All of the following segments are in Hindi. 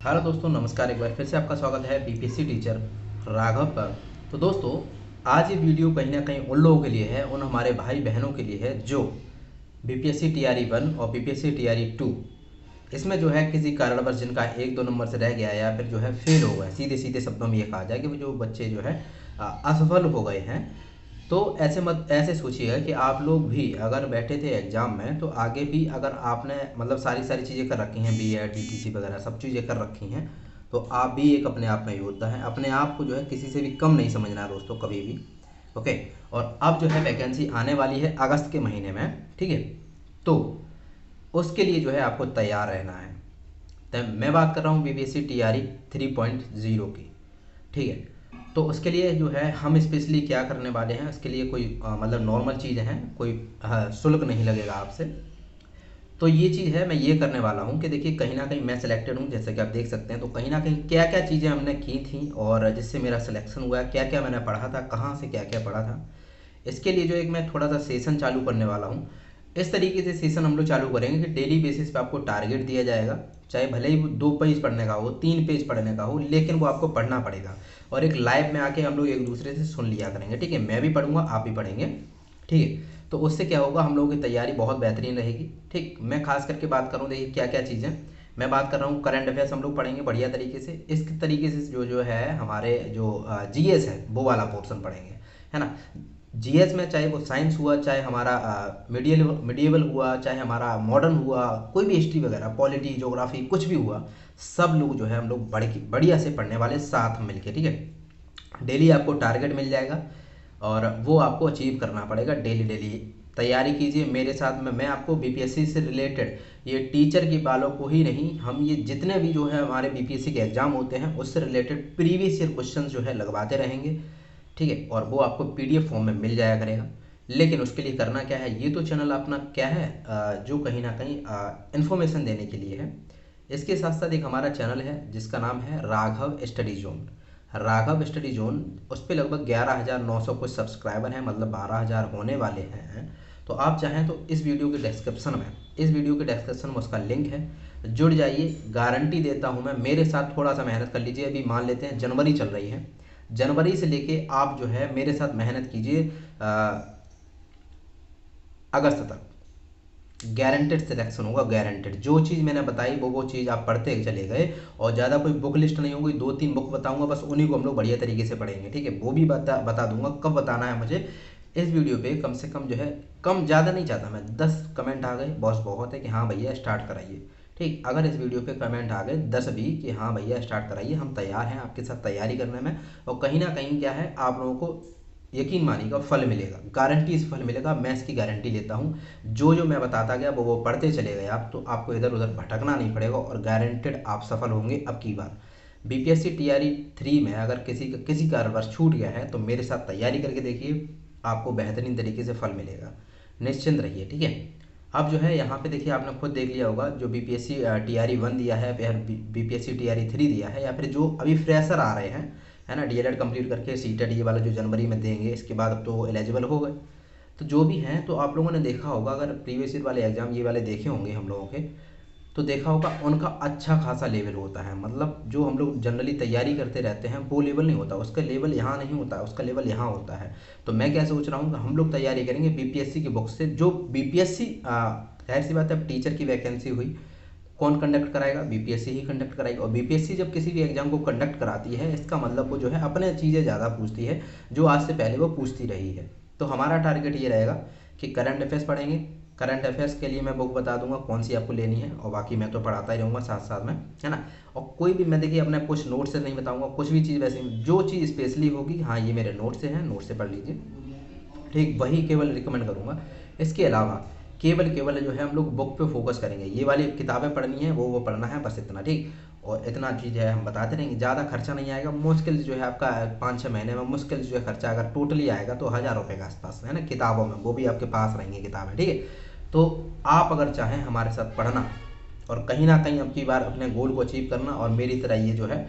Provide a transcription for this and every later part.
हेलो दोस्तों, नमस्कार। एक बार फिर से आपका स्वागत है बीपीएससी टीचर राघव पर। तो दोस्तों, आज ये वीडियो कहीं ना कहीं उन लोगों के लिए है, उन हमारे भाई बहनों के लिए है जो बीपीएससी टीआरई 1 और बीपीएससी टीआरई 2 इसमें जो है किसी कारणवश जिनका 1-2 नंबर से रह गया या फिर जो है फेल हो गए, सीधे सीधे शब्दों में ये कहा जाए कि वो जो बच्चे जो है असफल हो गए हैं। तो ऐसे सोचिएगा कि आप लोग भी अगर बैठे थे एग्जाम में, तो आगे भी अगर आपने मतलब सारी सारी चीज़ें कर रखी हैं, बीएड डीटीसी वगैरह सब चीज़ें कर रखी हैं, तो आप भी एक अपने आप में योद्धा हैं। अपने आप को जो है किसी से भी कम नहीं समझना है दोस्तों, कभी भी। ओके। और अब जो है वैकेंसी आने वाली है अगस्त के महीने में, ठीक है। तो उसके लिए जो है आपको तैयार रहना है। तो मैं बात कर रहा हूँ बीपीएससी टीआरई 3.0 की, ठीक है। तो उसके लिए जो है हम स्पेशली क्या करने वाले हैं, उसके लिए कोई मतलब नॉर्मल चीज़ है, कोई शुल्क नहीं लगेगा आपसे। तो ये चीज़ है, मैं ये करने वाला हूँ कि देखिए कहीं ना कहीं मैं सिलेक्टेड हूँ, जैसे कि आप देख सकते हैं। तो कहीं ना कहीं क्या क्या चीज़ें हमने की थी और जिससे मेरा सिलेक्शन हुआ, क्या क्या मैंने पढ़ा था, कहाँ से क्या क्या पढ़ा था, इसके लिए जो एक मैं थोड़ा सा सेशन चालू करने वाला हूँ। इस तरीके से सेशन हम लोग चालू करेंगे कि डेली बेसिस पे आपको टारगेट दिया जाएगा, चाहे भले ही वो 2 पेज पढ़ने का हो, 3 पेज पढ़ने का हो, लेकिन वो आपको पढ़ना पड़ेगा। और एक लाइव में आके हम लोग एक दूसरे से सुन लिया करेंगे, ठीक है। मैं भी पढ़ूंगा, आप भी पढ़ेंगे, ठीक है। तो उससे क्या होगा, हम लोगों की तैयारी बहुत बेहतरीन रहेगी, ठीक। मैं खास करके बात करूँ, देखिए क्या क्या चीज़ें मैं बात कर रहा हूँ। करंट अफेयर्स हम लोग पढ़ेंगे बढ़िया तरीके से। इस तरीके से जो जो है हमारे जो जीएस है वो वाला पोर्शन पढ़ेंगे, है ना। जीएस में चाहे वो साइंस हुआ, चाहे हमारा मिडिएवल हुआ, चाहे हमारा मॉडर्न हुआ, कोई भी हिस्ट्री वगैरह, पॉलिटी, ज्योग्राफी, कुछ भी हुआ, सब लोग जो है हम लोग बढ़िया से पढ़ने वाले साथ मिलके, ठीक है। डेली आपको टारगेट मिल जाएगा और वो आपको अचीव करना पड़ेगा। डेली डेली तैयारी कीजिए मेरे साथ में। मैं आपको बीपीएससी से रिलेटेड, ये टीचर के बालों को ही नहीं, हम ये जितने भी जो है हमारे बीपीएससी के एग्जाम होते हैं उससे रिलेटेड प्रीवियस ईयर क्वेश्चन जो है लगवाते रहेंगे, ठीक है। और वो आपको पीडीएफ फॉर्म में मिल जाया करेगा। लेकिन उसके लिए करना क्या है, ये तो चैनल अपना क्या है, जो कहीं ना कहीं इन्फॉर्मेशन देने के लिए है। इसके साथ साथ एक हमारा चैनल है जिसका नाम है Raghav study zone. Raghav study zone, उस पर लगभग 11,900 कुछ सब्सक्राइबर हैं, मतलब 12,000 होने वाले हैं। तो आप चाहें तो इस वीडियो के डिस्क्रिप्शन में उसका लिंक है, जुड़ जाइए। गारंटी देता हूं मैं, मेरे साथ थोड़ा सा मेहनत कर लीजिए। अभी मान लेते हैं जनवरी चल रही है, जनवरी से लेके आप जो है मेरे साथ मेहनत कीजिए अगस्त तक, गारंटेड सिलेक्शन होगा, गारंटेड। जो चीज़ मैंने बताई वो चीज़ आप पढ़ते चले गए, और ज़्यादा कोई बुक लिस्ट नहीं होगी, 2-3 बुक बताऊंगा, बस उन्हीं को हम लोग बढ़िया तरीके से पढ़ेंगे, ठीक है। वो भी बता दूंगा कब बताना है मुझे। इस वीडियो पे कम से कम जो है, कम ज़्यादा नहीं चाहता मैं, 10 कमेंट आ गए बॉस बहुत है कि हाँ भैया स्टार्ट कराइए, ठीक। अगर इस वीडियो पे कमेंट आ गए 10 भी कि हाँ भैया स्टार्ट कराइए, हम तैयार हैं आपके साथ तैयारी करने में। और कहीं ना कहीं क्या है, आप लोगों को यकीन मानिएगा फल मिलेगा, गारंटी इस फल मिलेगा, मैं इसकी गारंटी लेता हूँ। जो जो मैं बताता गया वो पढ़ते चले गए आप, तो आपको इधर उधर भटकना नहीं पड़ेगा और गारंटेड आप सफल होंगे अब की बार। बीपीएससी टीआरई 3 में अगर किसी कारणवश छूट गया है तो मेरे साथ तैयारी करके देखिए, आपको बेहतरीन तरीके से फल मिलेगा, निश्चिंत रहिए, ठीक है। अब जो है यहाँ पे देखिए, आपने खुद देख लिया होगा, जो बीपीएससी टीआरई 1 दिया है, फिर बीपीएससी टीआरई 3 दिया है, या फिर जो अभी फ्रेशर आ रहे हैं, है ना, डीएलएड कंप्लीट करके सीटेड ये वाला जो जनवरी में देंगे, इसके बाद अब तो एलिजिबल हो गए। तो जो भी हैं, तो आप लोगों ने देखा होगा, अगर प्रीवियस ईयर वाले एग्जाम ये वाले देखे होंगे हम लोगों के, तो देखा होगा उनका अच्छा खासा लेवल होता है। मतलब जो हम लोग जनरली तैयारी करते रहते हैं वो लेवल नहीं होता, उसका लेवल यहाँ नहीं होता, उसका लेवल यहाँ होता है। तो मैं क्या सोच रहा हूँ कि हम लोग तैयारी करेंगे बीपीएससी की बुक से। जो बीपीएससी, जाहिर सी बात है, अब टीचर की वैकेंसी हुई, कौन कंडक्ट कराएगा, बीपीएससी ही कंडक्ट कराएगी। और बीपीएससी जब किसी भी एग्जाम को कंडक्ट कराती है, इसका मतलब वो जो है अपने चीज़ें ज़्यादा पूछती है जो आज से पहले वो पूछती रही है। तो हमारा टारगेट ये रहेगा कि करंट अफेयर्स पढ़ेंगे। करंट अफेयर्स के लिए मैं बुक बता दूंगा कौन सी आपको लेनी है, और बाकी मैं तो पढ़ाता ही रहूँगा साथ साथ में, है ना। और कोई भी मैं देखिए अपने कुछ नोट से नहीं बताऊंगा, कुछ भी चीज़ वैसे जो चीज़ स्पेशली होगी, हाँ ये मेरे नोट से हैं, नोट से पढ़ लीजिए, ठीक, वही केवल रिकमेंड करूँगा। इसके अलावा केवल केवल जो है हम लोग बुक पे फोकस करेंगे, ये वाली किताबें पढ़नी है, वो पढ़ना है, बस इतना, ठीक। और इतना चीज़ है हम बताते रहेंगे, ज़्यादा खर्चा नहीं आएगा। मुश्किल जो है आपका 5-6 महीने में मुश्किल जो है खर्चा अगर टोटली आएगा तो 1,000 रुपये के आसपास, है ना, किताबों में, वो भी आपके पास रहेंगी किताबें, ठीक है। तो आप अगर चाहें हमारे साथ पढ़ना और कहीं ना कहीं अब की बार अपने गोल को अचीव करना, और मेरी तरह ये जो है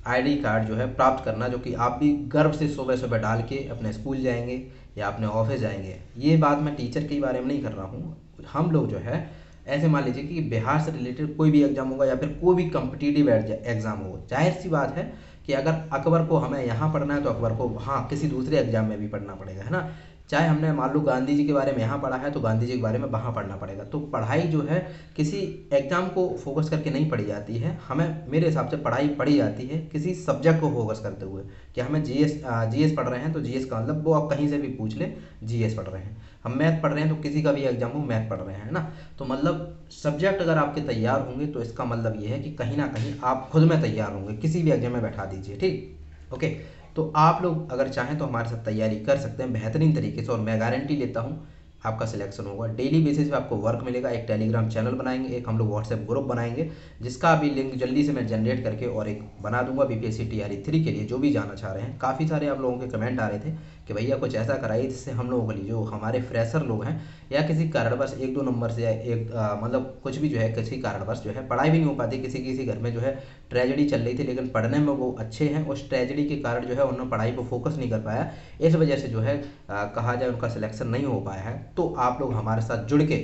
आईडी कार्ड जो है प्राप्त करना, जो कि आप भी गर्व से सुबह सुबह डाल के अपने स्कूल जाएंगे या अपने ऑफिस जाएंगे। ये बात मैं टीचर के बारे में नहीं कर रहा हूँ, हम लोग जो है ऐसे मान लीजिए कि बिहार से रिलेटेड कोई भी एग्जाम होगा या फिर कोई भी कॉम्पिटिटिव एग्जाम हो, जाहिर सी बात है कि अगर अकबर को हमें यहाँ पढ़ना है तो अकबर को हाँ किसी दूसरे एग्जाम में भी पढ़ना पड़ेगा, है ना। चाहे हमने मान लो गांधी जी के बारे में यहाँ पढ़ा है तो गांधी जी के बारे में वहाँ पढ़ना पड़ेगा। तो पढ़ाई जो है किसी एग्जाम को फोकस करके नहीं पढ़ी जाती है, हमें मेरे हिसाब से पढ़ाई पढ़ी जाती है किसी सब्जेक्ट को फोकस करते हुए। कि हमें जीएस पढ़ रहे हैं तो जीएस का मतलब वो आप कहीं से भी पूछ ले, जीएस पढ़ रहे हैं। हम मैथ पढ़ रहे हैं तो किसी का भी एग्जाम हो मैथ पढ़ रहे हैं, ना। तो मतलब सब्जेक्ट अगर आपके तैयार होंगे तो इसका मतलब ये है कि कहीं ना कहीं आप खुद में तैयार होंगे, किसी भी एग्जाम में बैठा दीजिए, ठीक। ओके, तो आप लोग अगर चाहें तो हमारे साथ तैयारी कर सकते हैं बेहतरीन तरीके से, और मैं गारंटी लेता हूँ आपका सिलेक्शन होगा। डेली बेसिस पे आपको वर्क मिलेगा। एक टेलीग्राम चैनल बनाएंगे, एक हम लोग व्हाट्सएप ग्रुप बनाएंगे, जिसका भी लिंक जल्दी से मैं जनरेट करके और एक बना दूंगा बीपीएससी टीआरई 3 के लिए, जो भी जाना चाह रहे हैं। काफ़ी सारे आप लोगों के कमेंट आ रहे थे कि भैया कुछ ऐसा कराइए जिससे हम लोगों के लिए, जो हमारे फ्रेशर लोग हैं या किसी कारणवश 1-2 नंबर से या मतलब कुछ भी जो है किसी कारणवश जो है पढ़ाई भी नहीं हो पाती, किसी किसी घर में जो है ट्रेजेडी चल रही थी लेकिन पढ़ने में वो अच्छे हैं, उस ट्रेजेडी के कारण जो है उन्होंने पढ़ाई पर फोकस नहीं कर पाया, इस वजह से जो है कहा जाए उनका सिलेक्शन नहीं हो पाया है। तो आप लोग हमारे साथ जुड़ के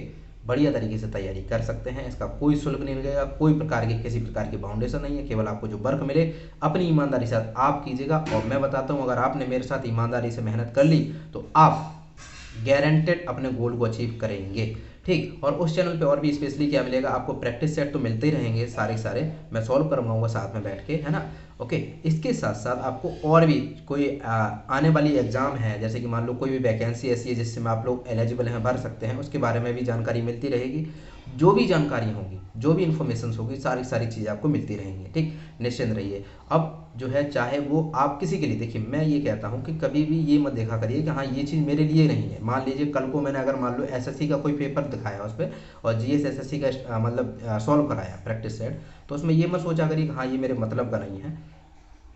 बढ़िया तरीके से तैयारी कर सकते हैं। इसका कोई शुल्क नहीं लगेगा, कोई प्रकार की किसी प्रकार की बाउंडेशन नहीं है, केवल आपको जो वर्क मिले अपनी ईमानदारी से आप कीजिएगा। और मैं बताता हूँ, अगर आपने मेरे साथ ईमानदारी से मेहनत कर ली तो आप गारंटेड अपने गोल को अचीव करेंगे, ठीक। और उस चैनल पे और भी स्पेशली क्या मिलेगा आपको, प्रैक्टिस सेट तो मिलते ही रहेंगे, सारे मैं सॉल्व करवाऊंगा साथ में बैठ के, है ना। ओके, इसके साथ साथ आपको और भी कोई आने वाली एग्जाम है, जैसे कि मान लो कोई भी वैकेंसी ऐसी है जिससे में आप लोग एलिजिबल हैं, भर सकते हैं, उसके बारे में भी जानकारी मिलती रहेगी। जो भी जानकारी होगी, जो भी इन्फॉर्मेशन होगी, सारी चीज़ें आपको मिलती रहेंगी, ठीक। निश्चिंत रहिए। अब जो है चाहे वो आप किसी के लिए, देखिए मैं ये कहता हूँ कि कभी भी ये मत देखा करिए कि हाँ ये चीज़ मेरे लिए नहीं है। मान लीजिए कल को मैंने अगर मान लो एसएससी का कोई पेपर दिखाया उस पर, और जीएस एसएससी का मतलब सॉल्व कराया प्रैक्टिस सेट, तो उसमें ये मत सोचा करिए कि हाँ ये मेरे मतलब का नहीं है।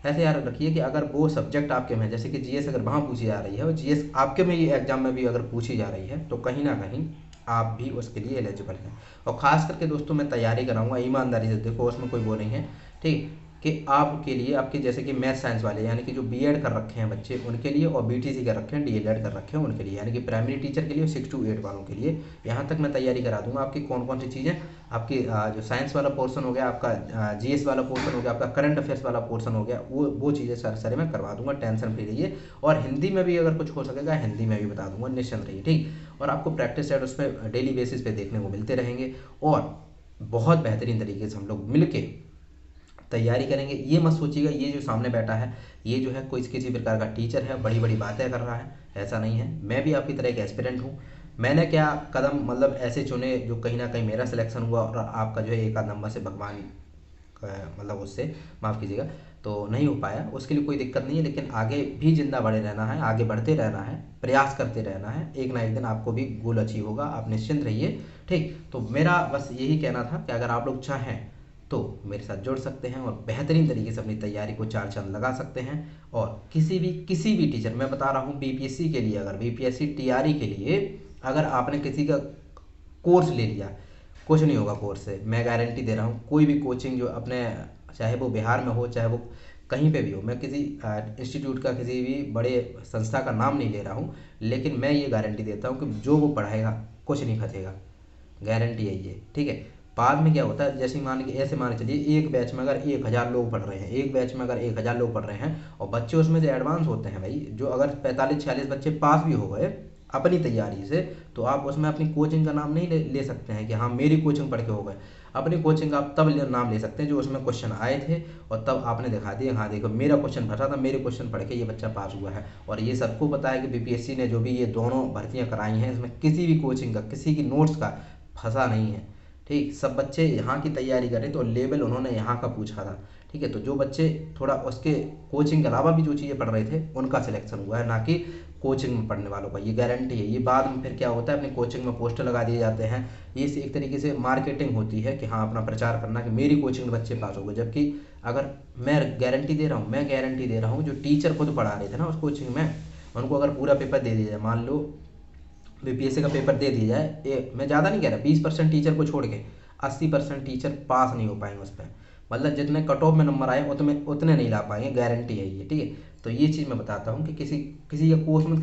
ऐसे याद रखिए कि अगर वो सब्जेक्ट आपके में, जैसे कि जीएस अगर वहाँ पूछी जा रही है और जीएस आपके में ये एग्जाम में भी अगर पूछी जा रही है, तो कहीं ना कहीं आप भी उसके लिए एलिजिबल हैं। और ख़ास करके दोस्तों मैं तैयारी कराऊंगा ईमानदारी से, देखो उसमें कोई वो नहीं है, ठीक, कि आपके लिए, आपके जैसे कि मैथ साइंस वाले यानी कि जो बीएड कर रखे हैं बच्चे उनके लिए, और बीटीसी कर रखे हैं, डीएलएड कर रखे हैं उनके लिए, यानी कि प्राइमरी टीचर के लिए 6 to 8 वालों के लिए, यहाँ तक मैं तैयारी करा दूंगा। आपकी कौन कौन सी चीज़ें, आपकी जो साइंस वाला पोर्शन हो गया, आपका जीएस वाला पोर्शन हो गया, आपका करंट अफेयर्स वाला पोर्शन हो गया, वो चीज़ें सारे मैं करवा दूंगा, टेंशन फ्री रहिए। और हिंदी में भी अगर कुछ हो सकेगा हिंदी में भी बता दूंगा, निश्चिंत रहिए, ठीक। और आपको प्रैक्टिस सेट उस पर डेली बेसिस पे देखने को मिलते रहेंगे, और बहुत बेहतरीन तरीके से हम लोग मिल के तैयारी करेंगे। ये मत सोचिएगा ये जो सामने बैठा है ये जो है कोई किसी प्रकार का टीचर है, बड़ी बड़ी बातें कर रहा है, ऐसा नहीं है। मैं भी आपकी तरह एक एस्पिरेंट हूँ। मैंने क्या कदम मतलब ऐसे चुने जो कहीं ना कहीं मेरा सिलेक्शन हुआ, और आपका जो है एक आध नंबर से भगवान मतलब उससे माफ़ कीजिएगा तो नहीं हो पाया, उसके लिए कोई दिक्कत नहीं है। लेकिन आगे भी जिंदा बढ़े रहना है, आगे बढ़ते रहना है, प्रयास करते रहना है, एक ना एक दिन आपको भी गोल अचीव होगा, आप निश्चिंत रहिए, ठीक। तो मेरा बस यही कहना था कि अगर आप लोग चाहें तो मेरे साथ जुड़ सकते हैं और बेहतरीन तरीके से अपनी तैयारी को चार चांद लगा सकते हैं। और किसी भी टीचर, मैं बता रहा हूँ बीपीएससी के लिए, अगर बीपीएससी टीआरई के लिए अगर आपने किसी का कोर्स ले लिया, कुछ नहीं होगा कोर्स से, मैं गारंटी दे रहा हूँ। कोई भी कोचिंग जो अपने, चाहे वो बिहार में हो चाहे वो कहीं पे भी हो, मैं किसी इंस्टीट्यूट का किसी भी बड़े संस्था का नाम नहीं ले रहा हूँ, लेकिन मैं ये गारंटी देता हूँ कि जो वो पढ़ाएगा कुछ नहीं फंसेगा, गारंटी है ये, ठीक है। बाद में क्या होता है, जैसे मान के ऐसे मान चलिए एक बैच में अगर 1000 लोग पढ़ रहे हैं, एक बैच में अगर 1000 लोग पढ़ रहे हैं और बच्चे उसमें से एडवांस होते हैं भाई, जो अगर 45-46 बच्चे पास भी हो गए अपनी तैयारी से, तो आप उसमें अपनी कोचिंग का नाम नहीं ले सकते हैं कि हाँ मेरी कोचिंग पढ़ के हो गए। अपनी कोचिंग का आप तब नाम ले सकते हैं जो उसमें क्वेश्चन आए थे और तब आपने दिखा दिया हाँ देखो मेरा क्वेश्चन फंसा था, मेरे क्वेश्चन पढ़ के ये बच्चा पास हुआ है। और ये सबको पता है कि बीपीएससी ने जो भी ये दोनों भर्तियां कराई हैं इसमें किसी भी कोचिंग का, किसी की नोट्स का फंसा नहीं है, ठीक। सब बच्चे यहाँ की तैयारी करें तो लेवल उन्होंने यहाँ का पूछा था, ठीक है। तो जो बच्चे थोड़ा उसके कोचिंग के अलावा भी जो चीज़ें पढ़ रहे थे उनका सिलेक्शन हुआ है, ना कि कोचिंग में पढ़ने वालों का, ये गारंटी है। ये बाद में फिर क्या होता है, अपनी कोचिंग में पोस्टर लगा दिए जाते हैं, ये एक तरीके से मार्केटिंग होती है कि हाँ अपना प्रचार करना कि मेरी कोचिंग में बच्चे पास हो गए। जबकि अगर मैं गारंटी दे रहा हूँ जो टीचर खुद पढ़ा रहे थे ना उस कोचिंग में, उनको अगर पूरा पेपर दे दिया जाए, मान लो बीपीएससी का पेपर दे दिया जाए, मैं ज़्यादा नहीं कह रहा, 20% टीचर को छोड़ के 80% टीचर पास नहीं हो पाएंगे उस पर, मतलब जितने कट ऑफ में नंबर आए उतने नहीं ला पाएंगे, गारंटी है ये, ठीक है। तो ये चीज़ मैं बताता हूँ कि किसी का कोर्स मत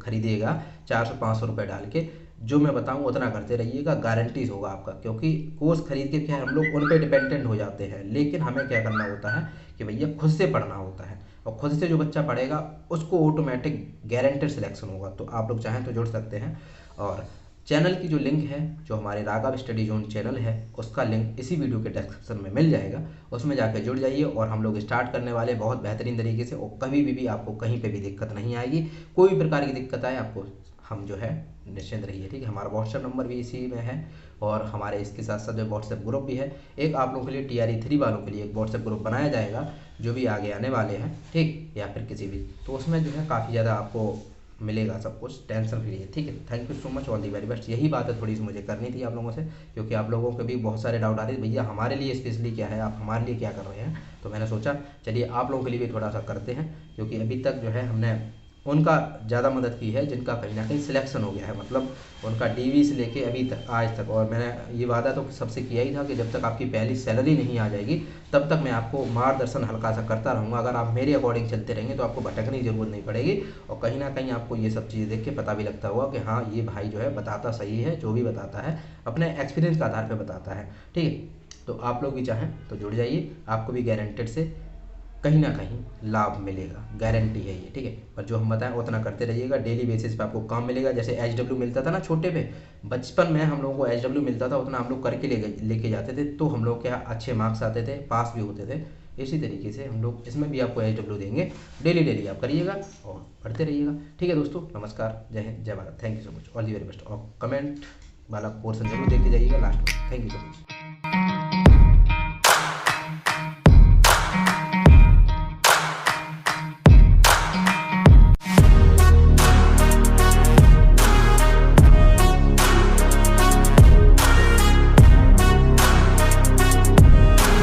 खरीदिएगा 400-500 रुपये डाल के। जो मैं बताऊँ उतना करते रहिएगा, गारंटीज होगा आपका। क्योंकि कोर्स खरीद के क्या है, हम लोग उन पे डिपेंडेंट हो जाते हैं, लेकिन हमें क्या करना होता है कि भैया खुद से पढ़ना होता है, और खुद से जो बच्चा पढ़ेगा उसको ऑटोमेटिक गारंटेड सिलेक्शन होगा। तो आप लोग चाहें तो जुड़ सकते हैं। और चैनल की जो लिंक है, जो हमारे राघव स्टडी जोन चैनल है, उसका लिंक इसी वीडियो के डिस्क्रिप्शन में मिल जाएगा, उसमें जाकर जुड़ जाइए। और हम लोग स्टार्ट करने वाले बहुत बेहतरीन तरीके से, और कभी भी आपको कहीं पे भी दिक्कत नहीं आएगी। कोई भी प्रकार की दिक्कत आए आपको, हम जो है निश्चिंत रहिए, ठीक है। हमारा व्हाट्सएप नंबर भी इसी में है, और हमारे इसके साथ साथ जो व्हाट्सएप ग्रुप भी है। एक आप लोगों के लिए TRE 3 वालों के लिए एक व्हाट्सएप ग्रुप बनाया जाएगा, जो भी आगे आने वाले हैं, ठीक, या फिर किसी भी, तो उसमें जो है काफ़ी ज़्यादा आपको मिलेगा सब कुछ, टेंशन फ्री है, ठीक है। Thank you so much, all the very best. यही बात है थोड़ी सी मुझे करनी थी आप लोगों से, क्योंकि आप लोगों के भी बहुत सारे डाउट आ रहे थे, भैया हमारे लिए स्पेशली क्या है, आप हमारे लिए क्या कर रहे हैं। तो मैंने सोचा चलिए आप लोगों के लिए भी थोड़ा सा करते हैं, क्योंकि अभी तक जो है हमने उनका ज़्यादा मदद की है जिनका कहीं ना कहीं सिलेक्शन हो गया है, मतलब उनका DV से लेके अभी तक आज तक। और मैंने ये वादा तो सबसे किया ही था कि जब तक आपकी पहली सैलरी नहीं आ जाएगी तब तक मैं आपको मार्गदर्शन हल्का सा करता रहूँगा। अगर आप मेरे अकॉर्डिंग चलते रहेंगे तो आपको भटकने की जरूरत नहीं पड़ेगी, और कहीं ना कहीं आपको ये सब चीज़ें देख के पता भी लगता होगा कि हाँ ये भाई जो है बताता सही है, जो भी बताता है अपने एक्सपीरियंस के आधार पर बताता है, ठीक है। तो आप लोग भी चाहें तो जुड़ जाइए, आपको भी गारंटेड से कहीं ना कहीं लाभ मिलेगा, गारंटी है ये, ठीक है। और जो हम बताएं उतना करते रहिएगा, डेली बेसिस पे आपको काम मिलेगा। जैसे HW मिलता था ना छोटे पे, बचपन में हम लोगों को HW मिलता था, उतना हम लोग करके लेके जाते थे, तो हम लोग क्या अच्छे मार्क्स आते थे, पास भी होते थे। इसी तरीके से हम लोग इसमें भी आपको HW देंगे, डेली डेली आप करिएगा और पढ़ते रहिएगा, ठीक है दोस्तों। नमस्कार, जय हिंद, जय Bharat, thank you so much, all the very best. और कमेंट वाला पोर्सन जरूर देख के जाइएगा लास्ट में। Thank you so much.